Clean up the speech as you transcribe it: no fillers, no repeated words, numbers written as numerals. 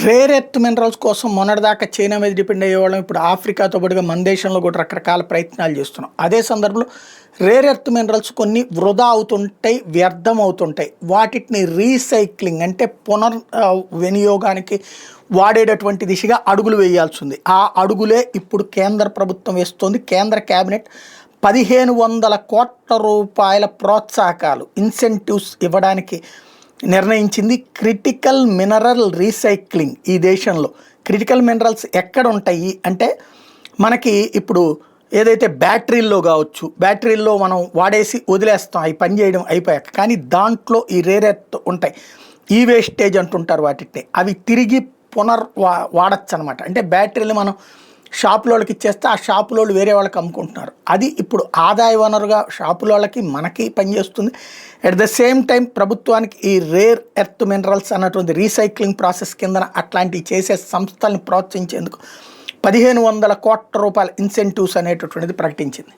Rare earth minerals కోసం మొన్నటిదాకా China మీద డిపెండ్ అయ్యేవాళ్ళం. ఇప్పుడు ఆఫ్రికాతో పాటుగా మన దేశంలో కూడా రకరకాల ప్రయత్నాలు చేస్తున్నాం. అదే సందర్భంలో రేర్ ఎర్త్ మినరల్స్ కొన్ని వృధా అవుతుంటాయి, వ్యర్థం అవుతుంటాయి. వాటిని రీసైక్లింగ్ అంటే వినియోగానికి వాడేటటువంటి దిశగా అడుగులు వేయాల్సి ఉంది. ఆ అడుగులే ఇప్పుడు కేంద్ర ప్రభుత్వం వేస్తోంది. కేంద్ర కేబినెట్ 1500 కోట్ల రూపాయల ప్రోత్సాహకాలు, ఇన్సెంటివ్స్ ఇవ్వడానికి నిర్ణయించింది. క్రిటికల్ మినరల్ రీసైక్లింగ్ ఈ దేశంలో క్రిటికల్ మినరల్స్ ఎక్కడ ఉంటాయి అంటే మనకి ఇప్పుడు ఏదైతే బ్యాటరీల్లో కావచ్చు, బ్యాటరీల్లో మనం వాడేసి వదిలేస్తాం అవి పనిచేయడం అయిపోయాక, కానీ దాంట్లో ఈ రేర్ ఎర్త్ ఉంటాయి. ఈ వేస్టేజ్ అంటుంటారు వాటిని. అవి తిరిగి వాడచ్చు అనమాట. అంటే బ్యాటరీలు మనం షాపులోళ్ళకి ఇచ్చేస్తే ఆ షాపులోళ్ళు వేరే వాళ్ళకి అమ్ముకుంటున్నారు. అది ఇప్పుడు ఆదాయ వనరుగా షాపులోళ్ళకి మనకి పనిచేస్తుంది. అట్ ద సేమ్ టైం ప్రభుత్వానికి ఈ రేర్ ఎర్త్ మినరల్స్ అన్నటువంటి రీసైక్లింగ్ ప్రాసెస్ కింద అట్లాంటివి చేసే సంస్థల్ని ప్రోత్సహించేందుకు 1500 కోట్ల రూపాయల ఇన్సెంటివ్స్ అనేటటువంటిది ప్రకటించింది.